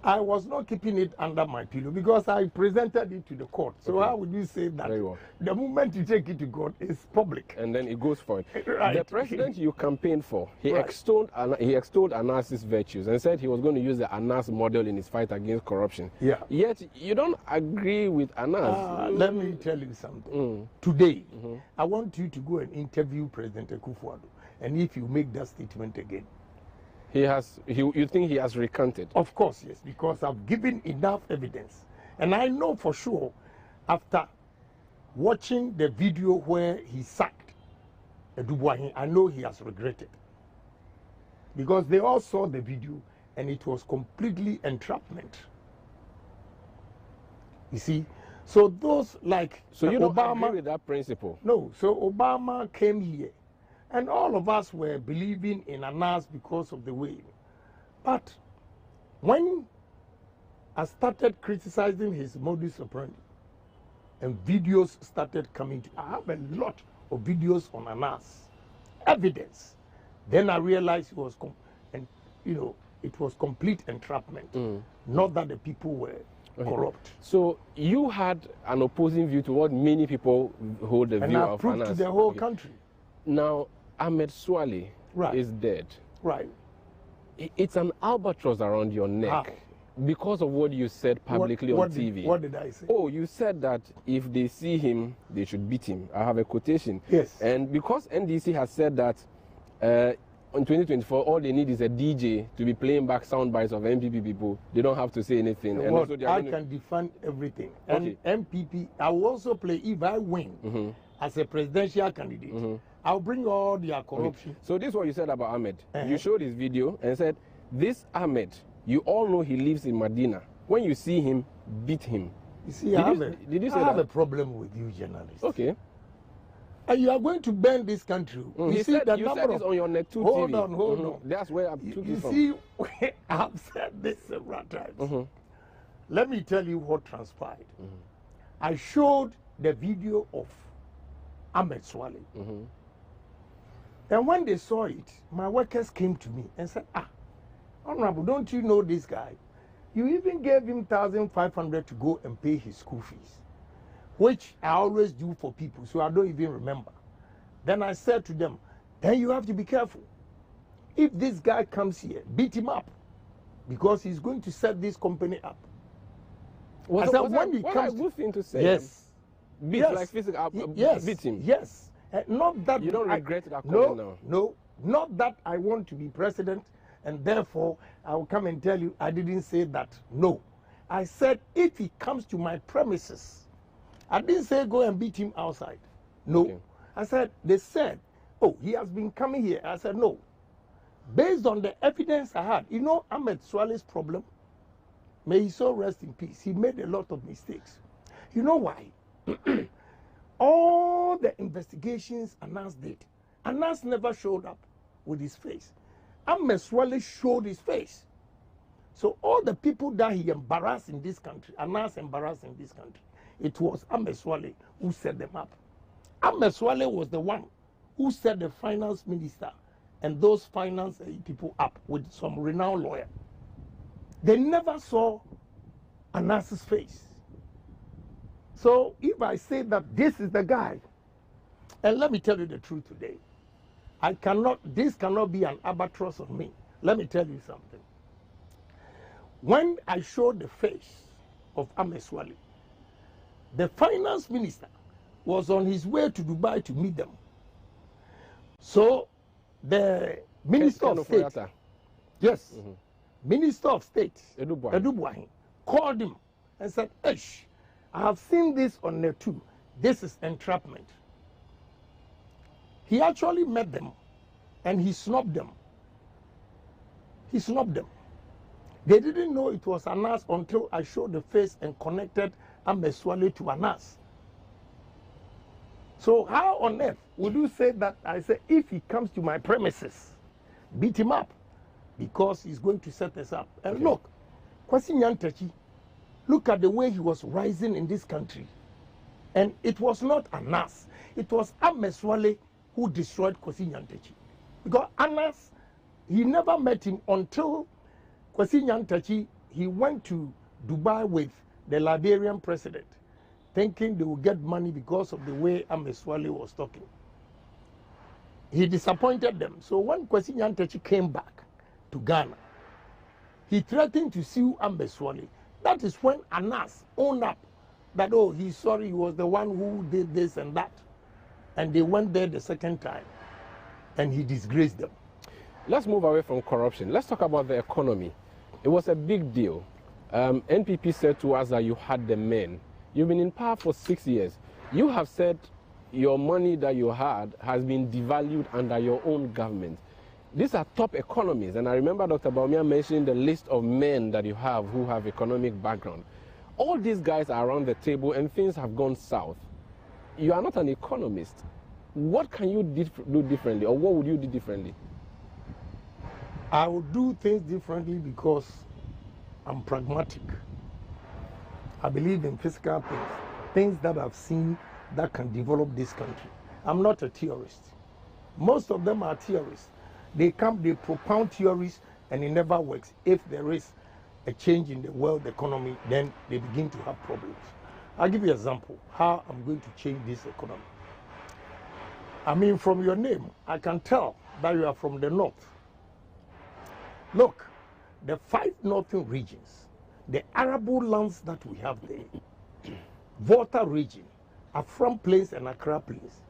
I was not keeping it under my pillow because I presented it to the court. So how would you say that? Very well. The moment you take it to court, it's public. And then it goes for it. Right. The president you campaigned for, he extolled Anas's virtues and said he was going to use the Anas model in his fight against corruption. Yeah. Yet you don't agree with Anas. Let me tell you something. Today, I want you to go and interview President Akufo-Addo. And if you make that statement again, you think he has recanted? Of course, yes, because I've given enough evidence. And I know for sure, after watching the video where he sacked Dubois, I know he has regretted. Because they all saw the video and it was completely entrapment. You see? So those like So you don't Obama, agree with that principle? No, so Obama came here. And all of us were believing in Anas because of the way. But when I started criticizing his modus operandi, and videos started coming to, I have a lot of videos on Anas, evidence. Then I realized it was, it was complete entrapment. Not that the people were corrupt. So you had an opposing view to what many people hold the view of Anas. And I proved to the whole country. Now, Ahmed Swale is dead. Right. It's an albatross around your neck because of what you said publicly on TV. What did I say? Oh, you said that if they see him, they should beat him. I have a quotation. Yes. And because NDC has said that in 2024, all they need is a DJ to be playing back sound bites of MPP people. They don't have to say anything. And also I can defend everything. And MPP, I will also play if I win as a presidential candidate. I'll bring all their corruption. So this is what you said about Ahmed. You showed his video and said, this Ahmed, you all know he lives in Medina. When you see him, beat him. You see, I have a problem with you journalists. Okay. And you are going to burn this country. You said this on your Net 2 hold TV. Hold on. That's where I took it from. You see, I've said this several times. Let me tell you what transpired. I showed the video of Ahmed Swale. And when they saw it, my workers came to me and said, Honorable, don't you know this guy? You even gave him 1,500 to go and pay his school fees, which I always do for people, so I don't even remember. Then I said to them, then you have to be careful. If this guy comes here, beat him up, because he's going to set this company up. What a good thing to say. Yes. Beat, yes. like physical, yes. beat him. Yes. Not that you don't regret that comment now. No, not that I want to be president and therefore I will come and tell you I didn't say that. No. I said if he comes to my premises, I didn't say go and beat him outside. No. Okay. I said, they said, oh, he has been coming here. I said, no. Based on the evidence I had, you know Ahmed Swale's problem? May he so rest in peace. He made a lot of mistakes. You know why? All the investigations Anas did, Anas never showed up with his face. Ahmed Swale showed his face. So all the people that he embarrassed in this country, Anas embarrassed in this country, it was Ahmed Swale who set them up. Ahmed Swale was the one who set the finance minister and those finance people up with some renowned lawyer. They never saw Anas's face. So if I say that this is the guy, and let me tell you the truth today, this cannot be an albatross on me. Let me tell you something. When I showed the face of Ahmed Swale, the finance minister was on his way to Dubai to meet them. So the Minister of State, yes, Minister of State, Edubuahin, called him and said, Esh, I have seen this on net too. This is entrapment. He actually met them and he snubbed them. He snubbed them. They didn't know it was Anas until I showed the face and connected Ahmed Swale to Anas. So how on earth would you say that I say if he comes to my premises, beat him up because he's going to set us up? And look, Kwesi Nyantakyi, look at the way he was rising in this country. And it was not Anas. It was Ahmed Swale who destroyed Kwesi Nyantakyi. Because Anas, he never met him until Kwesi Nyantakyi, he went to Dubai with the Liberian president, thinking they would get money because of the way Ahmed Swale was talking. He disappointed them. So when Kwesi Nyantakyi came back to Ghana, he threatened to sue Ahmed Swale. That is when Anas owned up that, oh, he's sorry, he was the one who did this and that. And they went there the second time, and he disgraced them. Let's move away from corruption. Let's talk about the economy. It was a big deal. NPP said to us that you had the men. You've been in power for 6 years. You have said your money that you had has been devalued under your own government. These are top economies, and I remember Dr. Bawumia mentioning the list of men that you have who have economic background. All these guys are around the table and things have gone south. You are not an economist. What can you do differently, or what would you do differently? I would do things differently because I'm pragmatic. I believe in physical things, things that I've seen that can develop this country. I'm not a theorist. Most of them are theorists. They come, they propound theories, and it never works. If there is a change in the world economy, then they begin to have problems. I'll give you an example how I'm going to change this economy. I mean, from your name, I can tell that you are from the north. Look, the 5 northern regions, the arable lands that we have there, Volta region, Afram Plains and Accra Plains,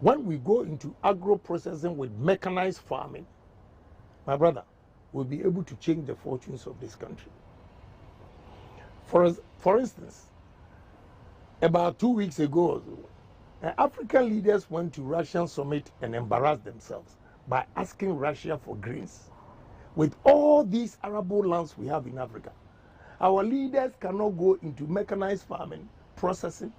when we go into agro-processing with mechanized farming, my brother, we'll be able to change the fortunes of this country. For instance, about 2 weeks ago, African leaders went to Russian summit and embarrassed themselves by asking Russia for grains. With all these arable lands we have in Africa, our leaders cannot go into mechanized farming, processing,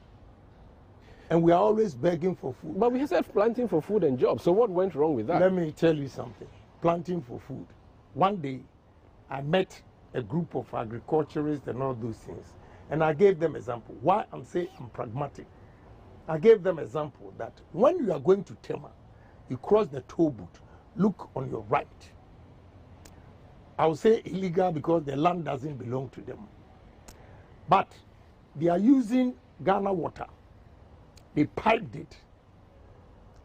and we are always begging for food. But we said planting for food and jobs, so what went wrong with that? Let me tell you something. Planting for food. One day, I met a group of agriculturists and all those things. And I gave them example. Why I'm saying I'm pragmatic. I gave them example that when you are going to Tema, you cross the toll booth, look on your right. I would say illegal because the land doesn't belong to them. But they are using Ghana water. They piped it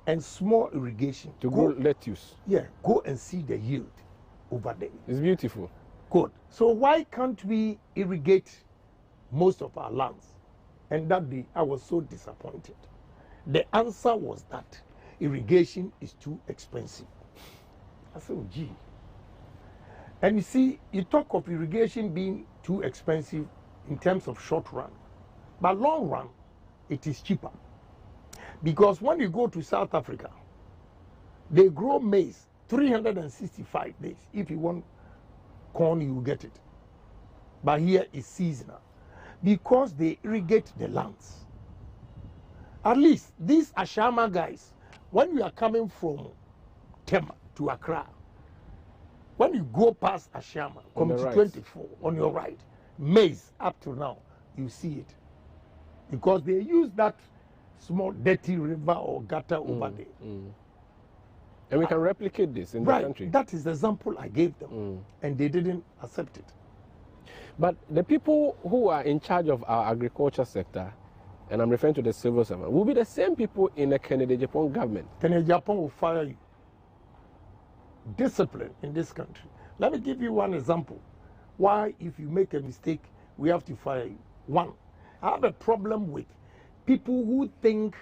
and small irrigation. To grow lettuce. Yeah, go and see the yield over there. It's beautiful. Good. So why can't we irrigate most of our lands? And that day I was so disappointed. The answer was that irrigation is too expensive. I said, oh, gee. And you see, you talk of irrigation being too expensive in terms of short run, but long run, it is cheaper. Because when you go to South Africa, they grow maize 365 days. If you want corn, you will get it. But here it's seasonal. Because they irrigate the lands. At least these Ashama guys, when you are coming from Tema to Accra, when you go past Ashama, Committee 24, on your right, maize up to now, you see it. Because they use that small dirty river or gutter over there. And we can replicate this in the country. That is the example I gave them. And they didn't accept it. But the people who are in charge of our agriculture sector, and I'm referring to the civil servant, will be the same people in the Ohene Agyapong government. Ohene Agyapong will fire you. Discipline in this country. Let me give you one example. Why, if you make a mistake, we have to fire you. One, I have a problem with people who think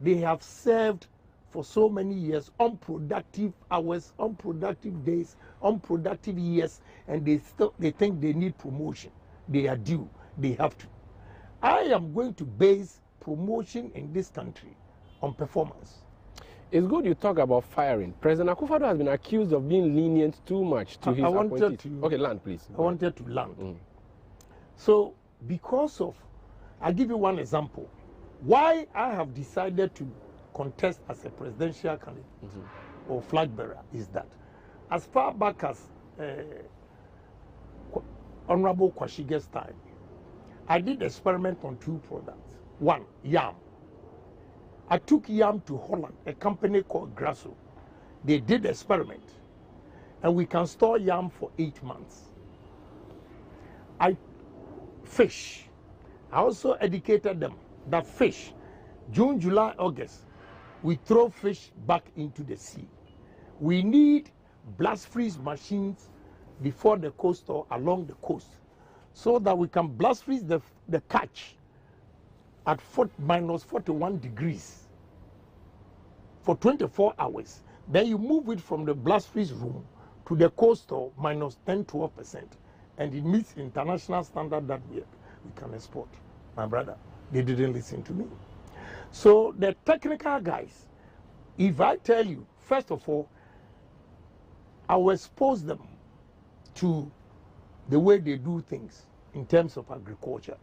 they have served for so many years, unproductive hours, unproductive days, unproductive years, and they think they need promotion. They are due. They have to. I am going to base promotion in this country on performance. It's good you talk about firing. President Akufo-Addo has been accused of being lenient too much to his appointees. Okay, land, please. I wanted to land. So, because of, I'll give you one example. Why I have decided to contest as a presidential candidate or flag bearer is that as far back as Honorable Kwashige's time, I did experiment on 2 products. One, yam. I took yam to Holland, a company called Grasso. They did the experiment, and we can store yam for 8 months. Fish. I also educated them that fish, June, July, August, we throw fish back into the sea. We need blast freeze machines before the coast or along the coast so that we can blast freeze the catch at minus 41 degrees for 24 hours. Then you move it from the blast freeze room to the coastal minus 10-12%, and it meets international standard that we can export. My brother, they didn't listen to me. So the technical guys, if I tell you, first of all, I will expose them to the way they do things in terms of agriculture.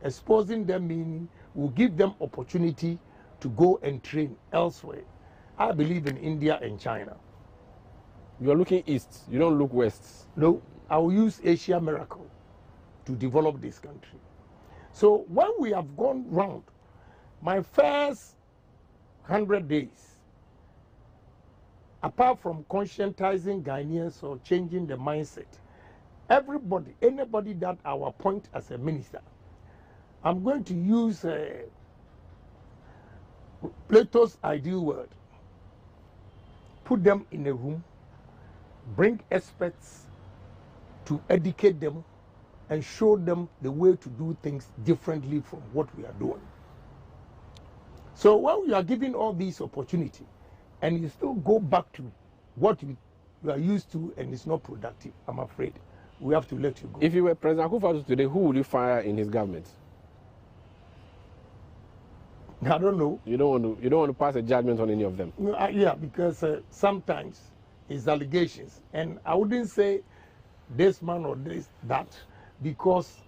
Exposing them meaning will give them opportunity to go and train elsewhere. I believe in India and China. You are looking east, you don't look west. No, I will use Asia Miracle to develop this country. So when we have gone round, my first 100 days, apart from conscientizing Ghanaians or changing the mindset, everybody, anybody that I will appoint as a minister, I'm going to use Plato's ideal word. Put them in a room, bring experts to educate them and show them the way to do things differently from what we are doing. So when we are given all these opportunities and you still go back to what you are used to and it's not productive, I'm afraid we have to let you go. If you were President Akufo-Addo today, who would you fire in his government? I don't know. You don't want to pass a judgment on any of them? Yeah, because sometimes it's allegations. And I wouldn't say this man or that, because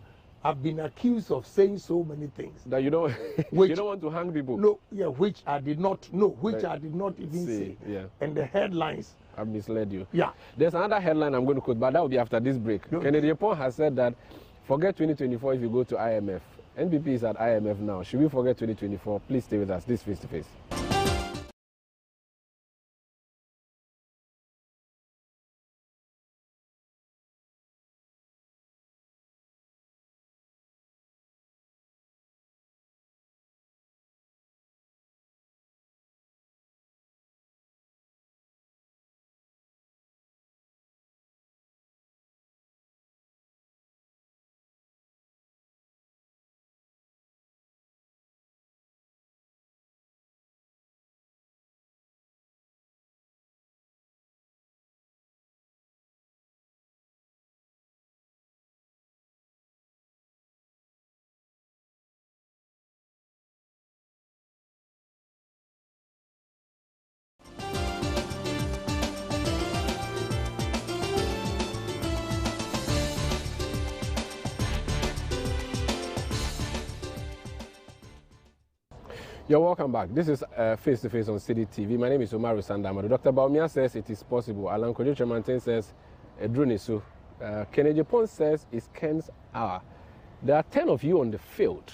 I've been accused of saying so many things. That you don't, you don't want to hang people? No, yeah, which I did not know, which I did not even say. Yeah. And the headlines I've misled you. Yeah. There's another headline I'm going to quote, but that will be after this break. No. Ohene Agyapong has said that Forget 2024 if you go to IMF. NPP is at IMF now. Should we forget 2024? Please stay with us. This Face to Face. You're welcome back. This is Face to Face on Citi TV. My name is Umaru Sandamado. Dr. Baumia says it is possible. Alan Kojo Tremantin says Edrunisu. Ohene Agyapong says it's Ken's hour. There are 10 of you on the field.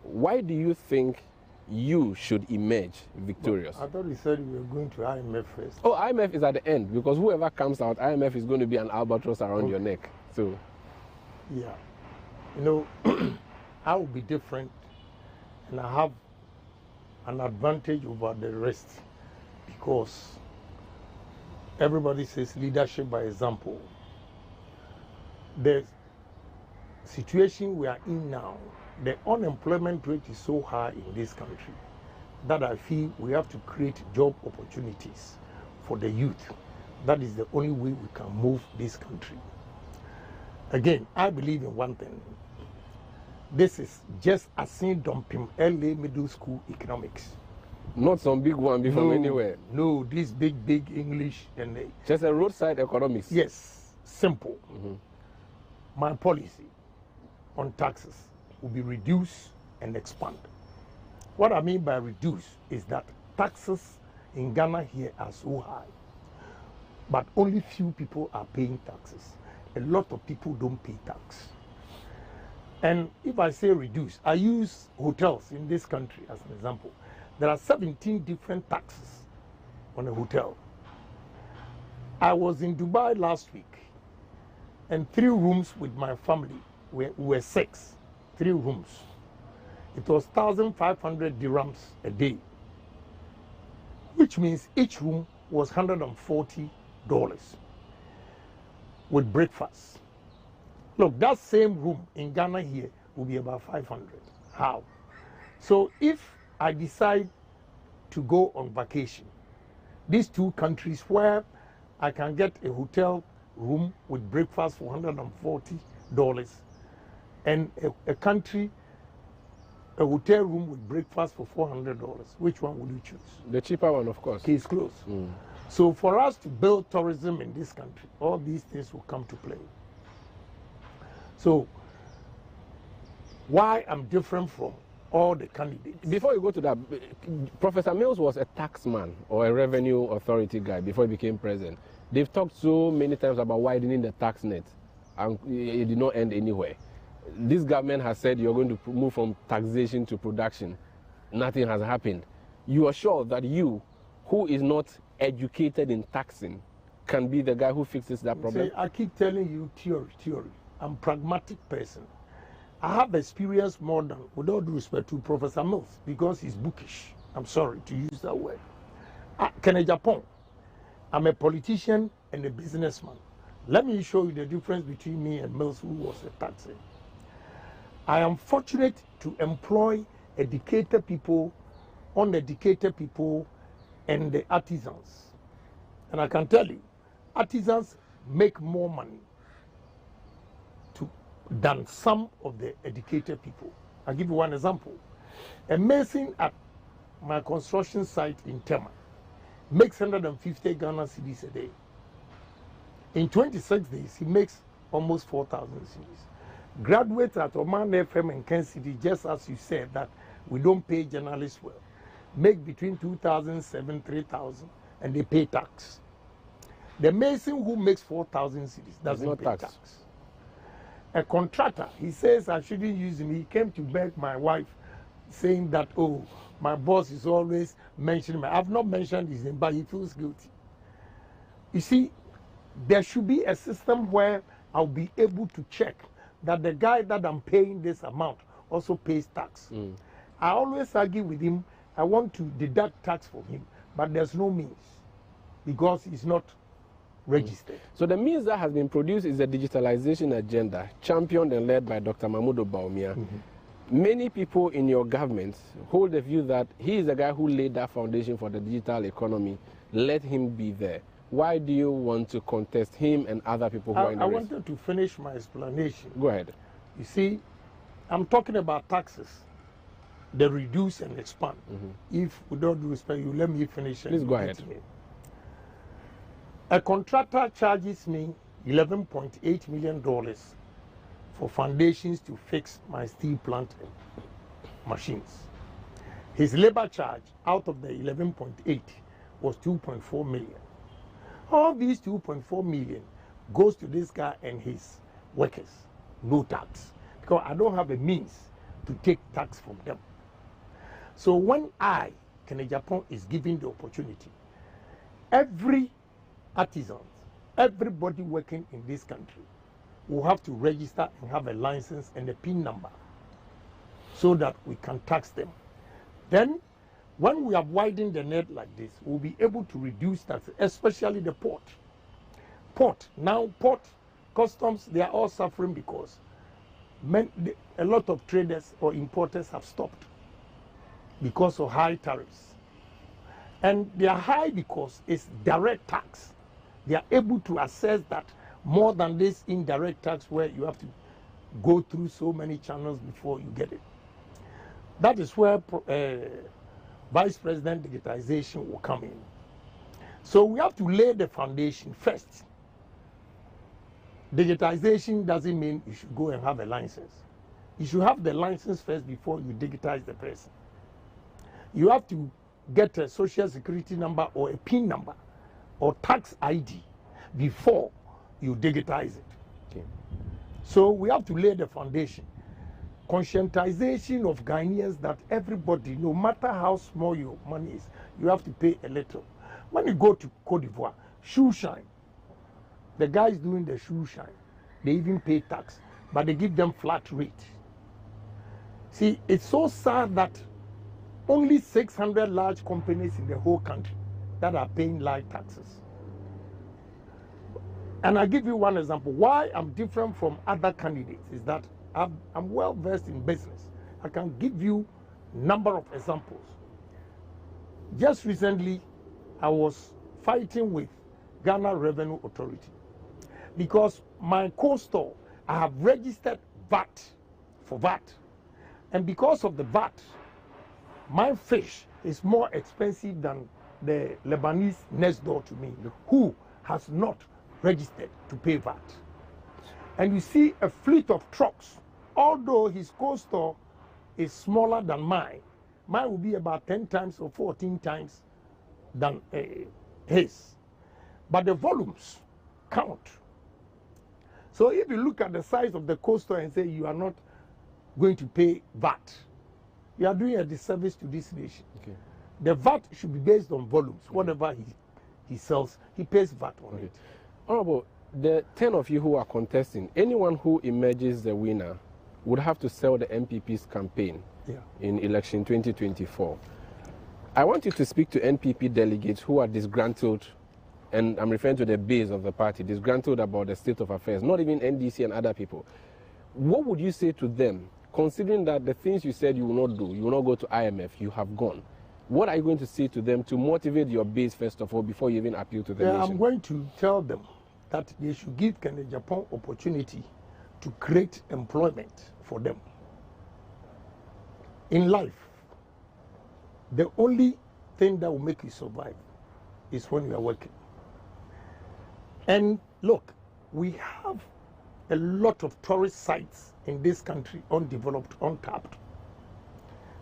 Why do you think you should emerge victorious? But I thought you said you were going to IMF first. Oh, IMF is at the end because whoever comes out, IMF is going to be an albatross around your neck. So, yeah, you know, I will be different, and I have an advantage over the rest because everybody says leadership by example. The situation we are in now, the unemployment rate is so high in this country that I feel we have to create job opportunities for the youth. That is the only way we can move this country. Again, I believe in one thing. This is just a scene dumping LA middle school economics. Not some big one from anywhere. No, this big English and just a roadside economics. Yes, simple. My policy on taxes will be reduce and expand. What I mean by reduce is that taxes in Ghana here are so high, but only few people are paying taxes. A lot of people don't pay tax. And if I say reduce, I use hotels in this country as an example. There are 17 different taxes on a hotel. I was in Dubai last week, and 3 rooms with my family were 6. 3 rooms. It was 1,500 dirhams a day, which means each room was $140 with breakfast. Look, that same room in Ghana here will be about 500. How? So if I decide to go on vacation, these 2 countries where I can get a hotel room with breakfast for $140 and a country, a hotel room with breakfast for $400, which one would you choose? The cheaper one, of course. Case closed. So for us to build tourism in this country, all these things will come to play. So, why I'm different from all the candidates? Before you go to that, Professor Mills was a taxman or a revenue authority guy before he became president. They've talked so many times about widening the tax net, and it did not end anywhere. This government has said you're going to move from taxation to production. Nothing has happened. You are sure that you, who is not educated in taxing, can be the guy who fixes that problem? See, I keep telling you theory. I'm a pragmatic person. I have experience more than, with all due respect to Professor Mills, because he's bookish. I'm sorry to use that word. Ohene Agyapong, I'm a politician and a businessman. Let me show you the difference between me and Mills, who was a taxer. I am fortunate to employ educated people, uneducated people, and the artisans. And I can tell you, artisans make more money than some of the educated people. I'll give you one example. A mason at my construction site in Tema makes 150 Ghana cedis a day. In 26 days, he makes almost 4,000 cedis. Graduates at Oman FM and Ken City, just as you said, that we don't pay journalists well, make between 2,700, 3,000, and they pay tax. The mason who makes 4,000 cedis doesn't pay tax. A contractor, he says I shouldn't use him. He came to beg my wife, saying that, oh, my boss is always mentioning me. I've not mentioned his name, but he feels guilty. You see, there should be a system where I'll be able to check that the guy that I'm paying this amount also pays tax. I always argue with him. I want to deduct tax from him, but there's no means because he's not registered. So the means that has been produced is a digitalization agenda championed and led by Dr. Mahmoud Baumia. Many people in your government hold the view that he is the guy who laid that foundation for the digital economy. Let him be there. Why do you want to contest him and other people who are in the race? I wanted to finish my explanation. Go ahead. You see, I'm talking about taxes. They reduce and expand. If we don't respect you, let me finish. Please go ahead. A contractor charges me $11.8 million for foundations to fix my steel plant machines. His labor charge out of the 11.8 was 2.4 million. All these 2.4 million goes to this guy and his workers, no tax, because I don't have a means to take tax from them. So when Ohene Agyapong is given the opportunity, every artisan, everybody working in this country will have to register and have a license and a PIN number so that we can tax them. Then, when we have widened the net like this, we'll be able to reduce taxes, especially the port. Now port, customs, they are all suffering because a lot of traders or importers have stopped because of high tariffs. And they are high because it's direct tax. They are able to assess that more than this indirect tax where you have to go through so many channels before you get it. That is where Vice President digitization will come in. So we have to lay the foundation first. Digitization doesn't mean you should go and have a license. You should have the license first before you digitize the person. You have to get a social security number or a PIN number or tax ID before you digitize it. Okay. So we have to lay the foundation. Conscientization of Ghanaians that everybody, no matter how small your money is, you have to pay a little. When you go to Cote d'Ivoire, shoe shine, the guys doing the shoe shine, they even pay tax, but they give them flat rate. See, it's so sad that only 600 large companies in the whole country that are paying light taxes. And I'll give you one example. Why I'm different from other candidates is that I'm well versed in business. I can give you a number of examples. Just recently, I was fighting with Ghana Revenue Authority because my co-store, I have registered VAT for VAT. And because of the VAT, my fish is more expensive than the Lebanese next door to me, who has not registered to pay VAT. And you see a fleet of trucks, although his co-store is smaller than mine will be about 10 times or 14 times than his. But the volumes count. So if you look at the size of the co-store and say you are not going to pay VAT, you are doing a disservice to this nation. Okay. The VAT should be based on volumes. Whatever he sells, he pays VAT on it. Honorable, the 10 of you who are contesting, anyone who emerges the winner would have to sell the MPP's campaign in election 2024. I want you to speak to NPP delegates who are disgruntled, and I'm referring to the base of the party, disgruntled about the state of affairs, not even NDC and other people. What would you say to them, considering that the things you said you will not do, you will not go to IMF, you have gone? What are you going to say to them to motivate your base, first of all, before you even appeal to the nation? I'm going to tell them that they should give Ohene Agyapong opportunity to create employment for them. In life, the only thing that will make you survive is when you are working. And look, we have a lot of tourist sites in this country, undeveloped, untapped.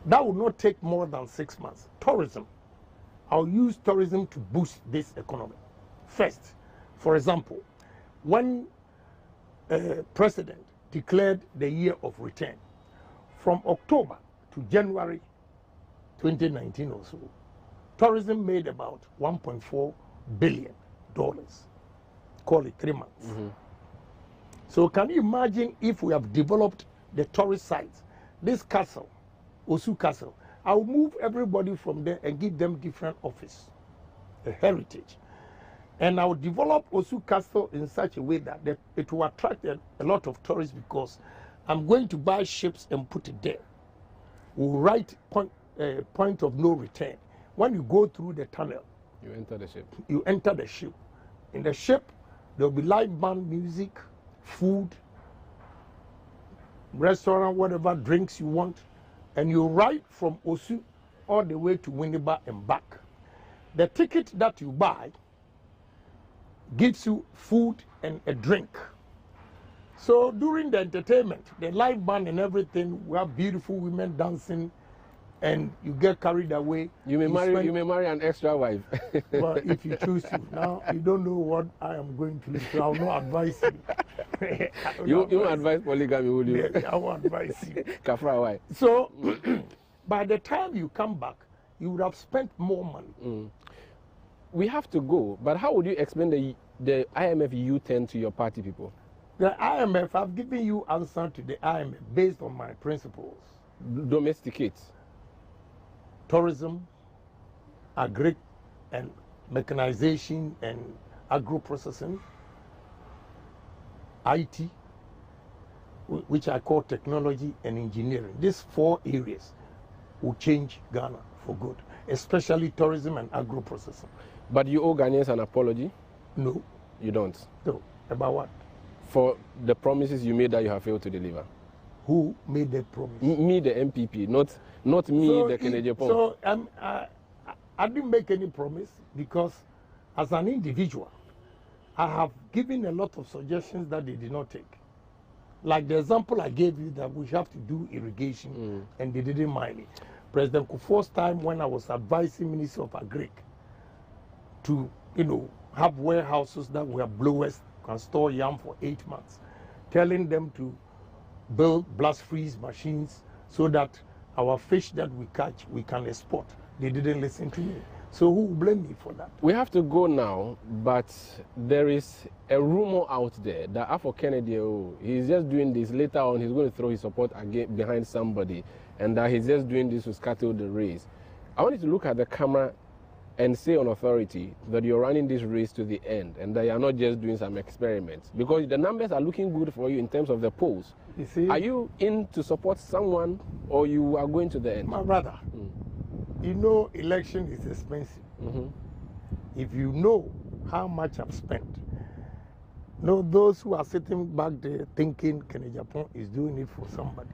That will not take more than 6 months. Tourism. I'll use tourism to boost this economy. First, for example, when President declared the year of return. From October to January 2019 or so, tourism made about $1.4 billion. Call it 3 months. So can you imagine if we have developed the tourist sites, this castle, Osu Castle, I'll move everybody from there and give them different office, a heritage. And I'll develop Osu Castle in such a way that it will attract a lot of tourists because I'm going to buy ships and put it there. We'll write point of no return. When you go through the tunnel, you enter the ship. You enter the ship. In the ship, there'll be live band music, food, restaurant, whatever drinks you want, and you ride from Osu all the way to Winneba and back. The ticket that you buy gives you food and a drink. So during the entertainment, the live band and everything, we have beautiful women dancing, and you get carried away. You may marry an extra wife. But if you choose to. Now you don't know what I am going to do, so I will not advise you. You won't advise polygamy, will you? Yeah, I won't advise you. Kafra, why? So by the time you come back, you would have spent more money. We have to go, but how would you explain the IMF U-turn to your party people? The IMF, I've given you answer to the IMF based on my principles. Domesticate. Tourism, agri and mechanization and agro-processing, IT, which I call technology and engineering. These 4 areas will change Ghana for good, especially tourism and agro-processing. But you owe Ghanaians an apology? No. You don't? No. About what? For the promises you made that you have failed to deliver. Who made that promise? Me, the MPP, not me, the Ohene Agyapong. So I didn't make any promise because as an individual, I have given a lot of suggestions that they did not take. Like the example I gave you that we have to do irrigation and they didn't mind it. President Kufuor's time when I was advising Minister of Agri to, have warehouses that were blowers, can store yam for 8 months, telling them to build blast freeze machines so that our fish that we catch, we can export. They didn't listen to me. So who will blame me for that? We have to go now, but there is a rumor out there that Afo Kennedy, he's just doing this. Later on, he's going to throw his support again behind somebody, and that he's just doing this to scuttle the race. I want you to look at the camera and say on authority that you're running this race to the end and that you're not just doing some experiments, because the numbers are looking good for you in terms of the polls. You see, are you in to support someone or you are going to the end? My brother, election is expensive. If you know how much I've spent, those who are sitting back there thinking Ohene Agyapong is doing it for somebody,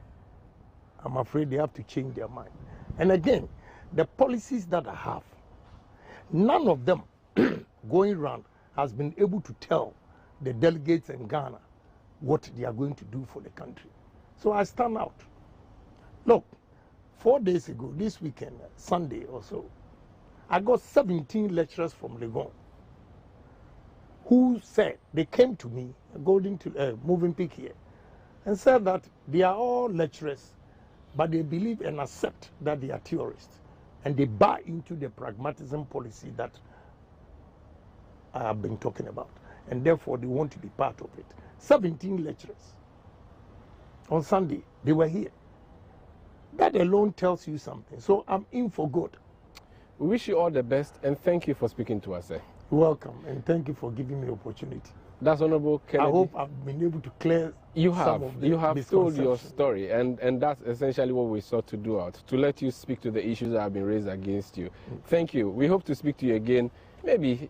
I'm afraid they have to change their mind. And again, the policies that I have, none of them going around has been able to tell the delegates in Ghana what they are going to do for the country. So I stand out. Look, 4 days ago, this weekend, Sunday or so, I got 17 lecturers from Legon who said, they came to me, Moving Peak here, and said that they are all lecturers, but they believe and accept that they are theorists. And they buy into the pragmatism policy that I have been talking about. And therefore, they want to be part of it. 17 lecturers. On Sunday, they were here. That alone tells you something. So I'm in for good. We wish you all the best and thank you for speaking to us. You're welcome, and thank you for giving me the opportunity. That's Honorable Kennedy. I hope I've been able to clear some of the You have told your story, and that's essentially what we sought to do to let you speak to the issues that have been raised against you. Thank you. We hope to speak to you again. Maybe,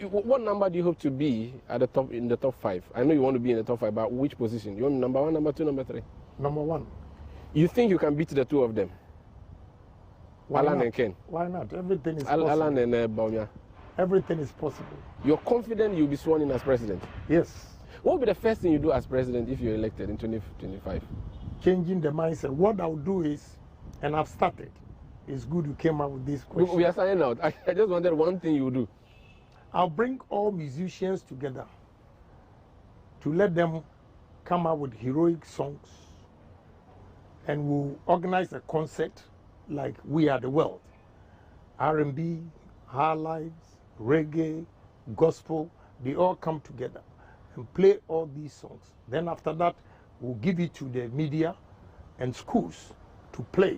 what number do you hope to be at the top in the top 5? I know you want to be in the top 5, but which position? You want number 1, number 2, number 3? Number 1. You think you can beat the 2 of them? Alan and Ken? Why not? Everything is possible. Alan and Baumia? Everything is possible. You're confident you'll be sworn in as president? Yes. What will be the first thing you do as president if you're elected in 2025? Changing the mindset. What I'll do is, and I've started, it's good you came up with this question. We are signing out. I just wanted one thing you do. I'll bring all musicians together to let them come out with heroic songs, and we'll organize a concert like We Are the World. R&B, high lives, reggae, gospel, they all come together and play all these songs. Then after that, we'll give it to the media and schools to play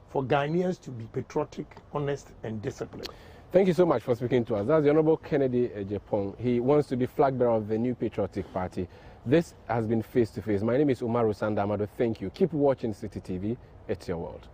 for Ghanaians to be patriotic, honest, and disciplined. Thank you so much for speaking to us. That's the Honorable Ohene Agyapong. He wants to be flag bearer of the new patriotic party. This has been Face to Face. My name is Umaru Sandamado. Thank you. Keep watching Citi TV. It's your world.